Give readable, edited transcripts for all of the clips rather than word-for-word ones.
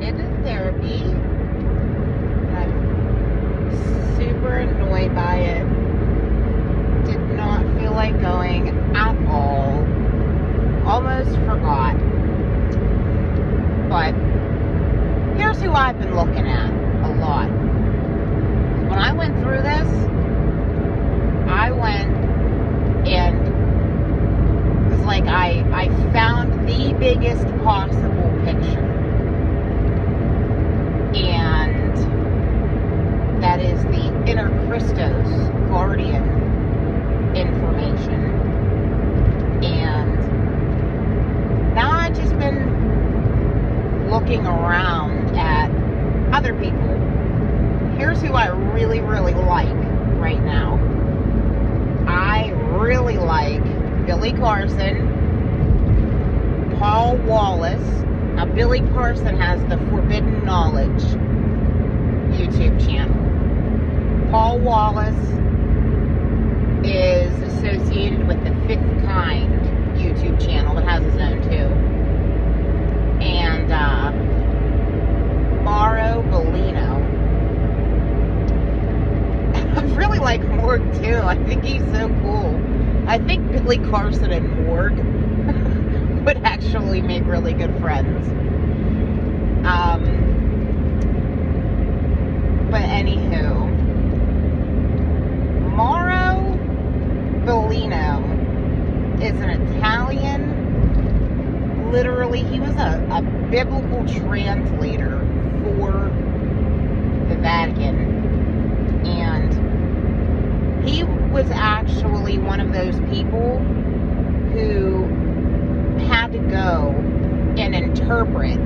headed to therapy. I'm super annoyed by it. Did not feel like going at all. Almost forgot. But here's who I've been looking at a lot. When I went through this, I went and it was like I found the biggest possible picture. And that is the inner Christos guardian information. And now I've just been looking around at other people. Here's who I really, really like right now. I really like Billy Carson, Paul Wallis. Now, Billy Carson has the Forbidden Knowledge YouTube channel. Paul Wallis is associated with the Fifth Kind YouTube channel that has his own too. And Mauro, Biglino. I really like Morgue too. I think he's so cool. I think Billy Carson and Morgue would actually make really good friends. But anywho, Mauro Biglino is an Italian. Literally, he was a biblical translator for the Vatican. And he was actually one of those people who had to go and interpret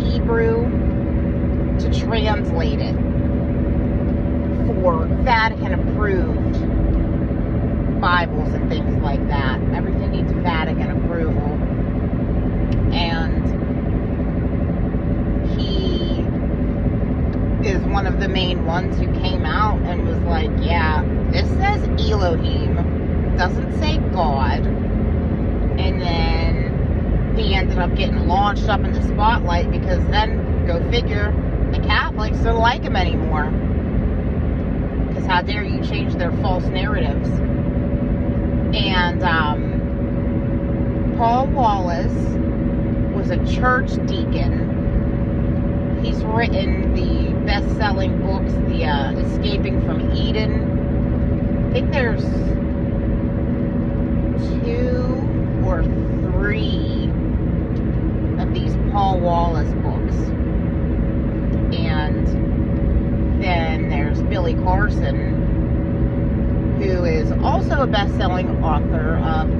Hebrew to translate it for Vatican approved Bibles and things like that. Everything needs Vatican approval. And he is one of the main ones who came out and was like, yeah, this says Elohim, doesn't say God. And then he ended up getting launched up in the spotlight because then, go figure, the Catholics don't like him anymore. Because how dare you change their false narratives. And Paul Wallis was a church deacon. He's written the best-selling books, the Escaping from Eden. I think there's 2 or 3 of these Paul Wallis books. And then there's Billy Carson, who is also a best-selling author of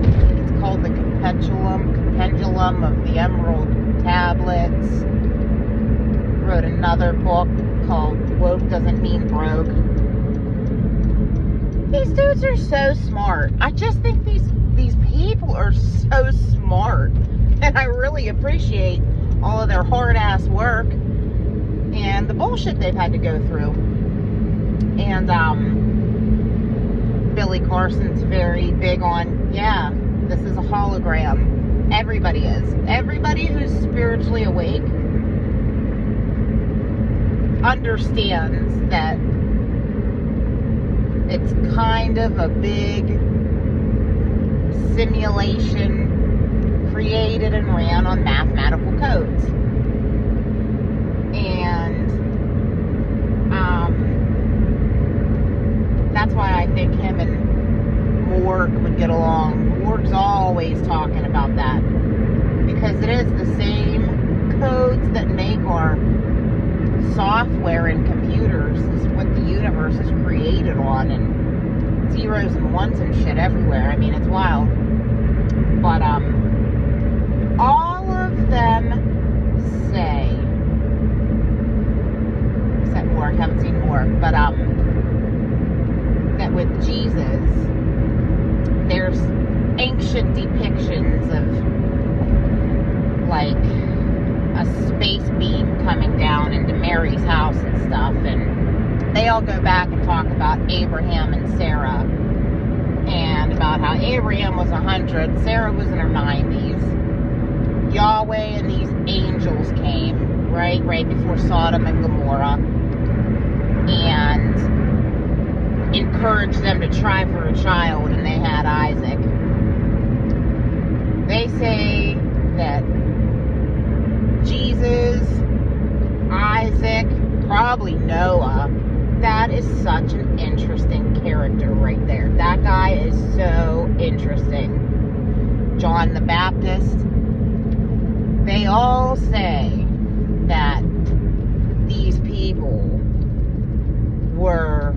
it's called the Compendium of the Emerald Tablets. Wrote another book called Woke Doesn't Mean Broke. These dudes are so smart. I just think these people are so smart. And I really appreciate all of their hard-ass work and the bullshit they've had to go through. And Billy Carson's very big on, yeah, this is a hologram. Everybody is. Everybody who's spiritually awake understands that it's kind of a big simulation created and ran on mathematical codes. And that's why I think him and Morgue would get along. Morgue's always talking about that. Because it is the same codes that make our software in computers is what the universe is created on, and zeros and ones and shit everywhere. I mean, it's wild. But all of them say, except Morgue, haven't seen Morgue, but that with Jesus there's ancient depictions of like a space beam coming down into Mary's house and stuff, and they all go back and talk about Abraham and Sarah, and about how Abraham was 100, Sarah was in her 90s, Yahweh and the right? Right before Sodom and Gomorrah. And encouraged them to try for a child, and they had Isaac. They say that Jesus, Isaac, probably Noah, that is such an interesting character right there. That guy is so interesting. John the Baptist. They all say that these people were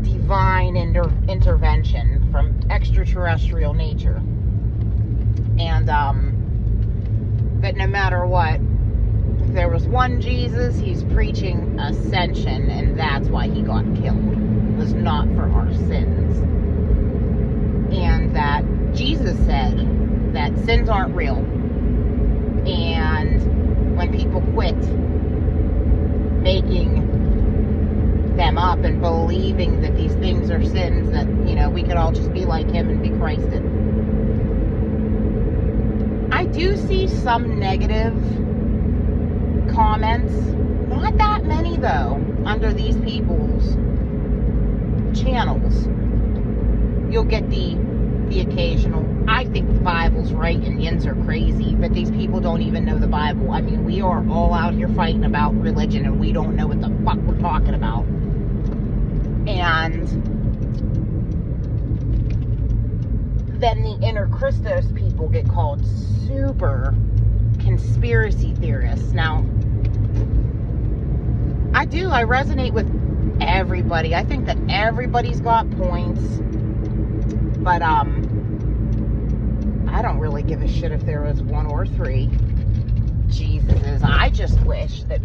divine intervention from extraterrestrial nature. And that no matter what, if there was one Jesus, he's preaching ascension, and that's why he got killed. It was not for our sins. And that Jesus said that sins aren't real. And when people quit making them up and believing that these things are sins, that, you know, we could all just be like him and be Christed. I do see some negative comments, not that many though, under these people's channels. You'll get the occasional, I think the Bible's right and yins are crazy, but these people don't even know the Bible. I mean, we are all out here fighting about religion and we don't know what the fuck we're talking about. And then the inner Christos people get called super conspiracy theorists. Now, I resonate with everybody. I think that everybody's got points, but I don't really give a shit if there was one or three Jesuses. I just wish that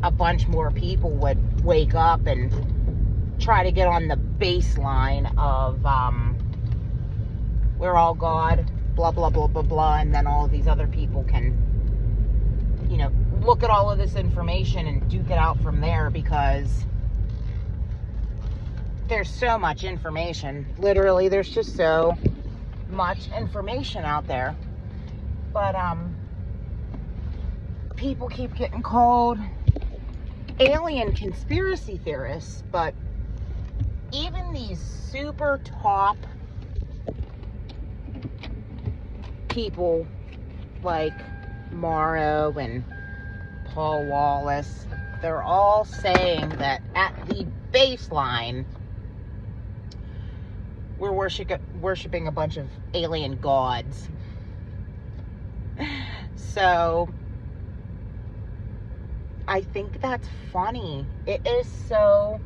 a bunch more people would wake up and try to get on the baseline of we're all God, blah, blah, blah, blah, blah, and then all of these other people can, you know, look at all of this information and duke it out from there, because there's so much information. Literally, there's just so much information out there. But people keep getting called alien conspiracy theorists, but even these super top people like Mauro and Paul Wallis, they're all saying that at the baseline, we're worshiping a bunch of alien gods. So I think that's funny. It is so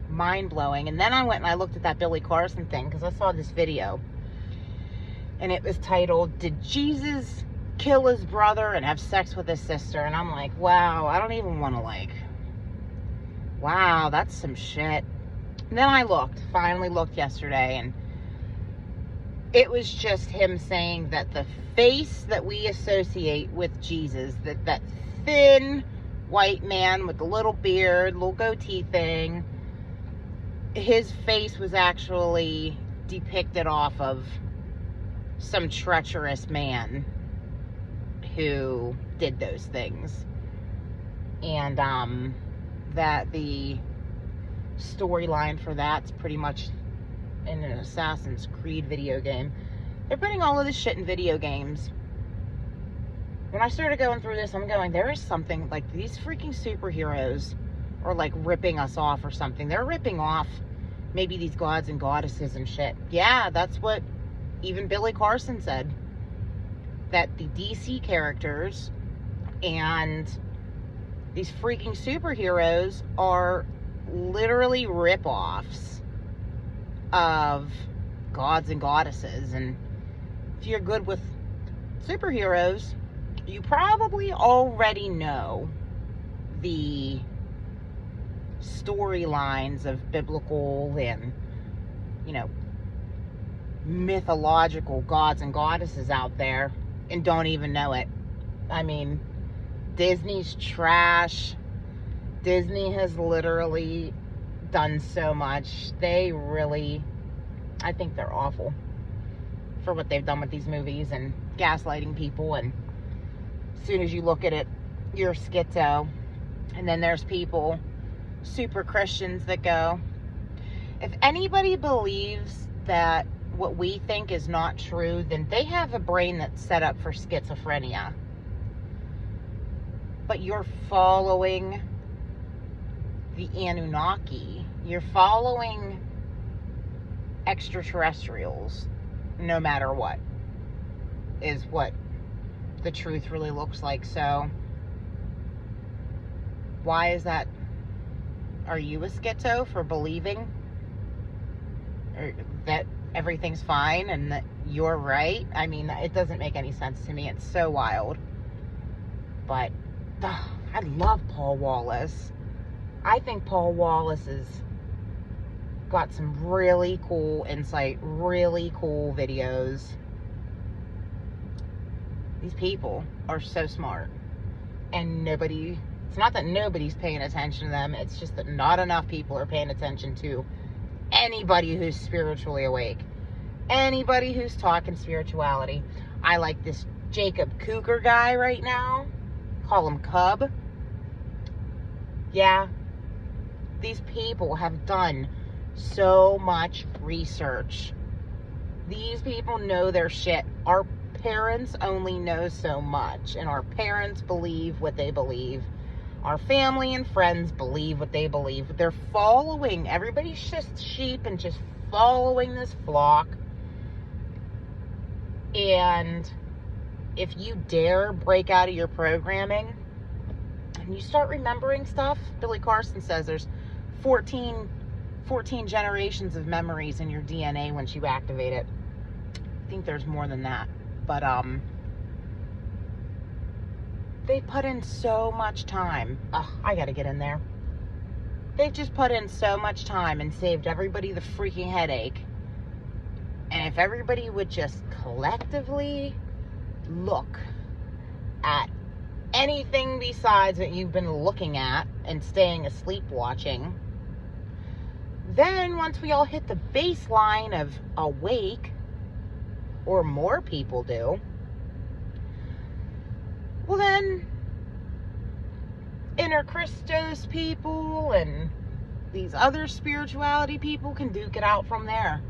mind-blowing. And then I went and I looked at that Billy Carson thing, because I saw this video and it was titled, "Did Jesus kill his brother and have sex with his sister?" And I'm like, wow, I don't even want to, like, wow, that's some shit. And then I finally looked yesterday, and it was just him saying that the face that we associate with Jesus, that thin white man with the little beard, little goatee thing, his face was actually depicted off of some treacherous man who did those things. And that the storyline for that's pretty much in an Assassin's Creed video game. They're putting all of this shit in video games. When I started going through this, I'm going, there is something, like, these freaking superheroes are like ripping us off or something. They're ripping off maybe these gods and goddesses and shit. Yeah, that's what even Billy Carson said. That the DC characters and these freaking superheroes are literally rip-offs of gods and goddesses. And if you're good with superheroes, you probably already know the storylines of biblical and, you know, mythological gods and goddesses out there and don't even know it. I mean, Disney's trash. Disney has literally done so much. They really, I think they're awful for what they've done with these movies and gaslighting people. And as soon as you look at it you're schizo. And then there's people, super Christians, that go, if anybody believes that what we think is not true, then they have a brain that's set up for schizophrenia. But you're following the Anunnaki. You're following extraterrestrials, no matter what, is what the truth really looks like. So why is that? Are you a schizo for believing that everything's fine and that you're right? I mean, it doesn't make any sense to me. It's so wild. But I love Paul Wallis. I think Paul Wallis has got some really cool insight, really cool videos. These people are so smart. And it's not that nobody's paying attention to them, it's just that not enough people are paying attention to anybody who's spiritually awake. Anybody who's talking spirituality. I like this Jacob Kuker guy right now. Call him Cub. Yeah. These people have done so much research. These people know their shit. Our parents only know so much, and our parents believe what they believe. Our family and friends believe what they believe. They're following. Everybody's just sheep and just following this flock. And if you dare break out of your programming and you start remembering stuff, Billy Carson says there's 14 generations of memories in your DNA once you activate it. I think there's more than that. But they put in so much time. I gotta get in there. They've just put in so much time and saved everybody the freaking headache. And if everybody would just collectively look at anything besides what you've been looking at and staying asleep watching, then once we all hit the baseline of awake, or more people do, well then inner Christos people and these other spirituality people can duke it out from there.